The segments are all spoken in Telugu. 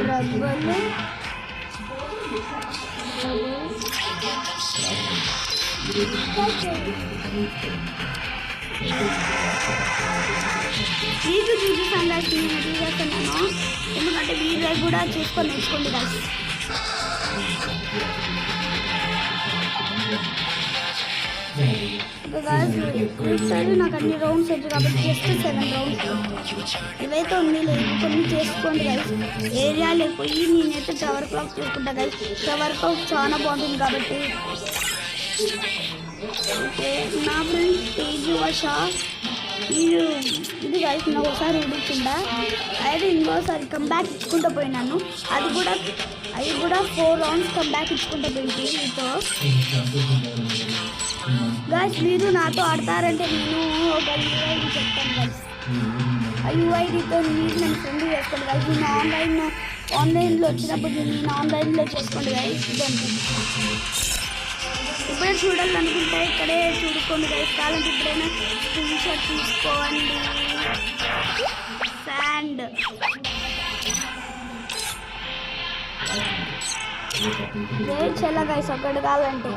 రబ్బలు మీకు చూపిస్తాను గాయస్, నేను చూపిస్తున్నాను ఎందుకంటే మీరు కూడా చూసుకొని నేర్చుకోండి గాయస్. నాకు అన్ని రౌండ్స్ వచ్చు కాబట్టి జస్ట్ 7 రౌండ్స్ ఇవైతే ఉంది లేదు కొన్ని చేసుకోండి గైస్. ఏరియాలో పోయి నేనైతే టవర్ క్లాక్ చేసుకుంటా గైస్. టవర్ క్లాక్ చాలా బాగుంటుంది కాబట్టి. ఓకే నా ఫ్రెండ్స్ తేజు వర్ష ఇది గైస్ నాకు ఒకసారి ఉడుకుందా అయితే ఇంకోసారి కంబ్యాక్ ఇచ్చుకుంటూ పోయినాను. అది కూడా 4 రౌండ్స్ కంబ్యాక్ ఇచ్చుకుంటూ పోయింది మీతో గైస్. మీరు నాతో ఆడతారంటే నేను ఒక యూఐడి చెప్తాను గైస్. ఆ యూఐడితో మీరు నన్ను ఫ్రెండ్ చేసుకోండి గైస్. నేను ఆన్లైన్లో వచ్చినప్పుడు నేను ఆన్లైన్లో చేసుకోండి గైస్. ఇప్పుడే చూడాలనుకుంటే ఇక్కడే చూడుకోండి గైస్. కావాలంటే ఇప్పుడైనా స్క్రీన్ షాట్ తీసుకోండి. శాండ్ చాలా గైస్ ఒక్కటి కావాలంటే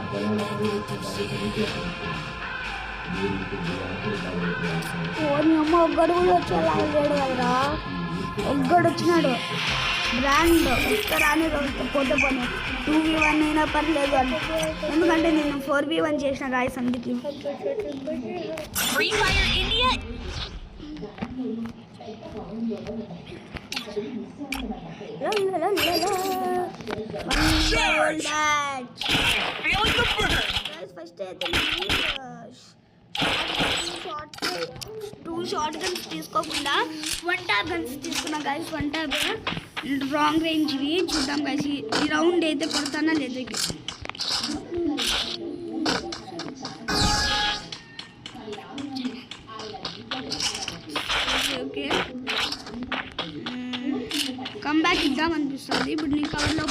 ఓని అమ్మ ఒక్కడు కూడా వచ్చేలా లేడు కదరా. ఒక్కడు వచ్చినాడు బ్రాండ్ రాని పోతే పోనీ 2v1 అయినా పర్లేదు అని, ఎందుకంటే నేను 4v1 చేసిన గాయస్ అందుకే. ఫస్ట్ అయితే 2 షార్ట్ గన్స్ తీసుకోకుండా 1 ట్యాప్ గన్స్ తీసుకున్నా గైస్. 1 ట్యాప్ రాంగ్ రేంజ్ ఇవి చూద్దాం గైస్. ఈ రౌండ్ అయితే కొడతానా లేదా. ఓకే కంబ్యాక్ ఇద్దాం అనిపిస్తుంది ఇప్పుడు. నీ కవర్లో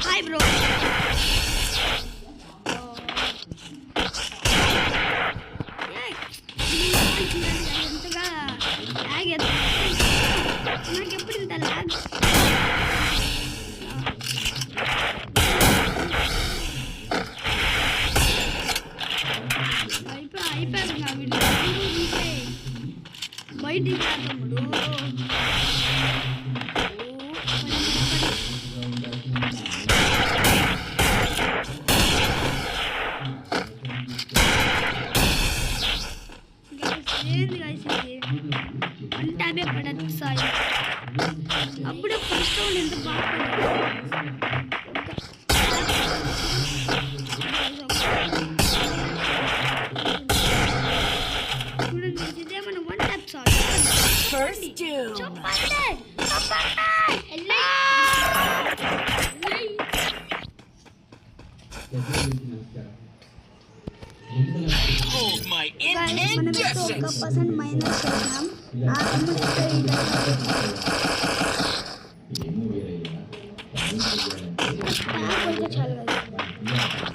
హాయ్ బ్రో. ఎంతగా లాగ్ నాకు ఎప్పుడు ఇంత లాగ్. అయిపోయారు నా వీడియో బయటికి తమ్ముడు. ఏంది గైస్ ఇది 1 ట్యాబే పడదు సారీ. అప్పుడే ఫస్ట్ రౌండ్ ఎంత బాగుంది. ఇదేమన్నా 1 ట్యాప్ సారీ. మనమైతే 1% మైనస్ చేసినాం. నా తమ్ముడు చాలు కదా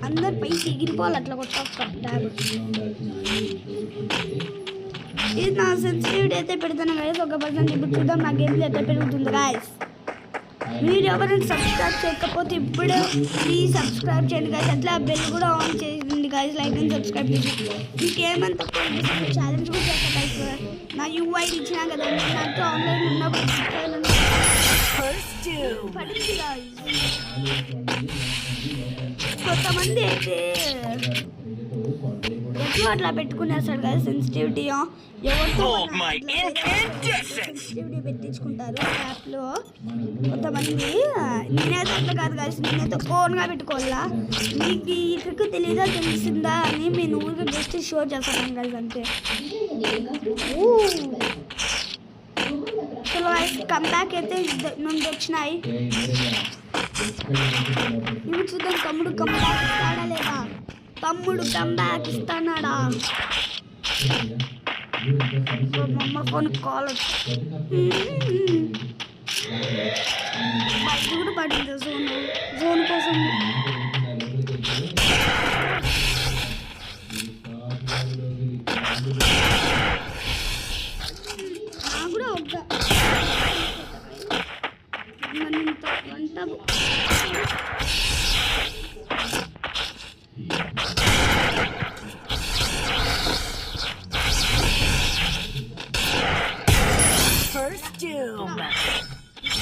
అందరు పైకి ఎగిరిపోవాలి అట్లా కొట్ట ట్యాబ్. ఇది నా సెన్సిటివిటీ అయితే పెడతాను గైస్ 1%. ఇప్పుడు చూద్దాం నా గేమ్లో అయితే పెరుగుతుంది గైస్. మీరు ఎవరైనా సబ్స్క్రైబ్ చేయకపోతే ఇప్పుడే ప్లీజ్ సబ్స్క్రైబ్ చేయండి గైస్. అట్లా బెల్ కూడా ఆన్ చేయండి గైస్. లైక్ అండ్ సబ్స్క్రైబ్ చేసి మీకేమంత ఛాలెంజ్ కూడా చేస్తాను గైస్. నా యూఐ ఇచ్చినా కదా నాకు ఆన్లైన్ ఉన్నప్పుడు పడింది గైస్. కొంతమంది అయితే ఎక్కువ అట్లా పెట్టుకునేస్తాడు కదా సెన్సిటివిటీ. ఎవరితో సెన్సిటివిటీ పెట్టించుకుంటారు యాప్లో కొంతమంది. నేనైతే అట్లా కాదు కలిసి నేనైతే ఓన్గా పెట్టుకోవాలా. మీకు ఈ ట్రిక్ తెలీదా తెలిసిందా అని మేము ఊరికి జస్ట్ షో చేస్తాను కలిసి అంతే. చలో కంబ్యాక్ అయితే నుండి వచ్చినాయి. ఇవి చూద్దాం తమ్ముడు కంబ్యాక్ ఇస్తాడా లేదా. తమ్ముడు కంబ్యాక్ ఇస్తానాడా. మా ఫోన్ కాల్ బయట కూడా పడింది జోన్ కోసం. మరింత వంట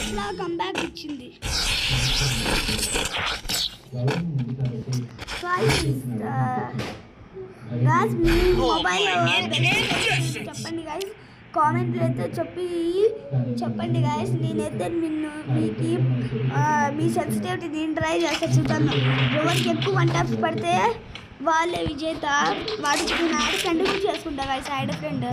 ఇట్లా కంబ్యాక్ ఇచ్చింది. గాయ్స్ మీ మొబైల్ చెప్పండి గాయ్స్, కామెంట్లు అయితే చెప్పండి గాయ్స్. నేనైతే మీకు మీ సెన్సిటివిటీ నేను ట్రై చేస్తే చూద్దాను. ఎవరికి ఎక్కువ 1 taps పడితే వాళ్ళే విజేత. వాడికి నేను యాడ్ ఫ్రెండ్ కూడా చేసుకుంటా గాయ్స్, యాడ్ ఫ్రెండ్.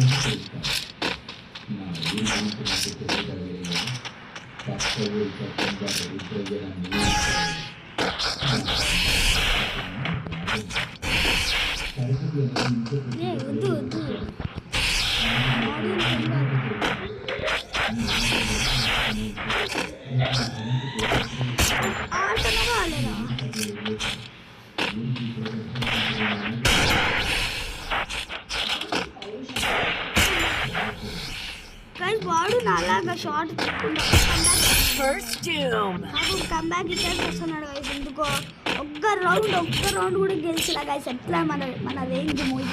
వద్దు ఆటనా వాళ్ళేనా? వాడు నాలాగా షార్ట్ కంబ్యాక్ ఇచ్చేసి వస్తున్నాడు గైస్. ఎందుకో ఒక్క రౌండ్ కూడా గెలిచిలా గైస్. ఎట్లా మన రేంజ్ మూవీ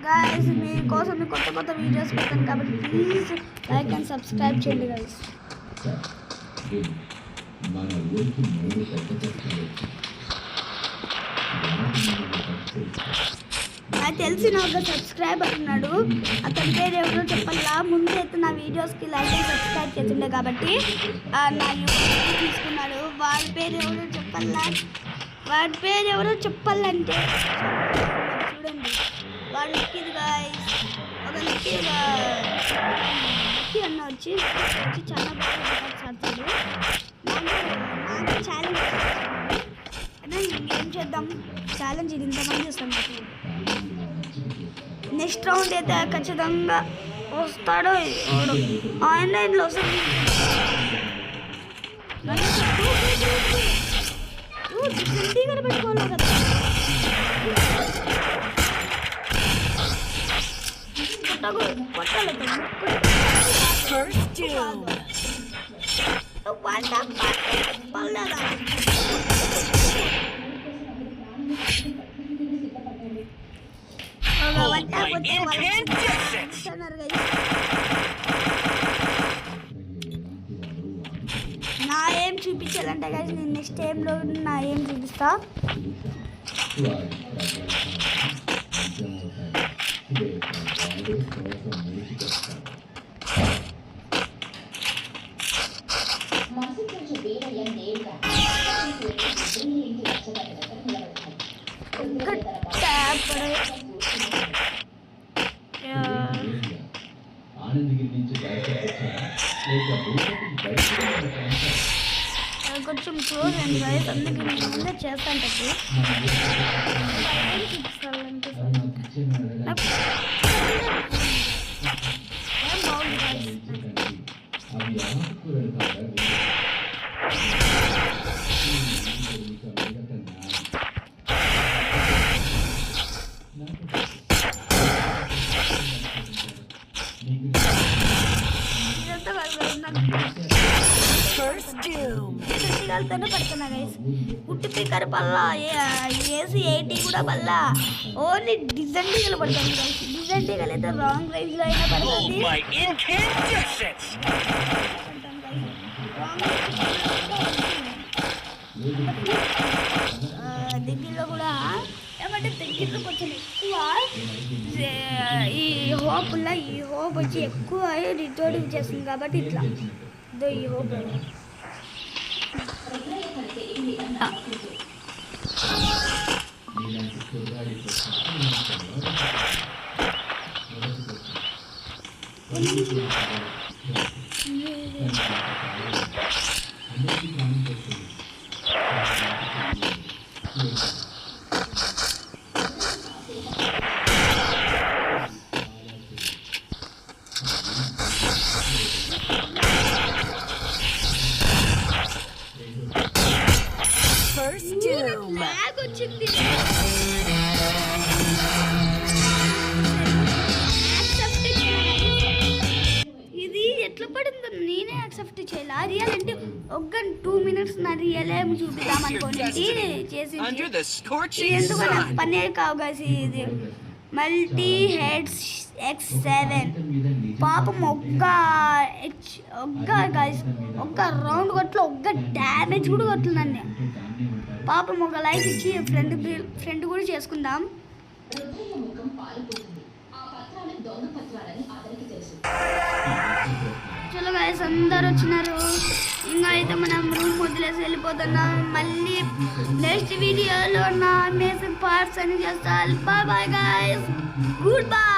గైస్. మీకోసం కొత్త వీడియోస్ పెడతాను కాబట్టి ప్లీజ్ లైక్ అండ్ సబ్స్క్రైబ్ చేయండి గైస్. నాకు తెలిసిన ఒక సబ్స్క్రైబర్ ఉన్నాడు, అతని పేరు ఎవరో చెప్పాలా. ముందు అయితే నా వీడియోస్కి లైక్ అండ్ సబ్స్క్రైబ్ చేసిండే కాబట్టి నా యూట్యూబ్ తీసుకున్నాడు. వాడి పేరు ఎవరో చెప్పాలంటే చూడండి. వాడు లక్కీది గాయ్స్. ఒక లక్కీ అన్న వచ్చి చాలా బాగా ఆడతాడు. నాకు ఛాలెంజ్ ఏం చేద్దాం, ఛాలెంజ్ ఇది ఇంతమంది వస్తాం. నెక్స్ట్ రౌండ్ అయితే ఖచ్చితంగా వస్తాడో ఆన్లైన్లో వస్తాడు. పెట్టుకోవాలి కదా. నా ఏం చూపించాలంటే కానీ నేను నెక్స్ట్ టైంలో నా ఏం చూపిస్తా. కొంచెం క్లోజ్ అండి గాయస్, అందుకే నేను ముందే చేస్తాను. తోనే పడుతున్నా గైస్. పుట్టి పికర్ పల్ల ఏసీ 80 కూడా పల్ల ఓన్లీ డిజెంటీగలు పడుతుంది గైస్. డిజెంటీగలు అయితే రాంగ్ రేంజ్ లో అయినా పడుతుంది. దగ్గరలో కూడా ఏమంటే దగ్గరలో కొంచెం ఎక్కువ ఈ హోప్ వచ్చి ఎక్కువ రిటోర్డింగ్ చేస్తుంది కాబట్టి ఇట్లా ఇదో ఈ హోప్. వచ్చింది ఎఫ్టీ చేయాలి రియల్ అంటే ఒక 2 minutes నా రియల్ చూపిద్దాం అనుకోండి చేసింది ఎందుకు నాకు పనే కావు గైస్ ఇది మల్టీ హెడ్స్ X7 పాపం ఒక్క గైస్ ఒక్క రౌండ్ కొట్ల ఒక్క డ్యామేజ్ కూడా కొట్టిందండి పాపం ఒక లైక్ ఇచ్చి ఫ్రెండ్ కూడా చేసుకుందాం చలో గైస్ అందరు వచ్చినారు ఇంకా అయితే మనం రూమ్ వదిలేసి వెళ్ళిపోతున్నాం మళ్ళీ నెక్స్ట్ వీడియోలో నా అమేజింగ్ పార్ట్స్ అని చేస్తాను bye bye guys good by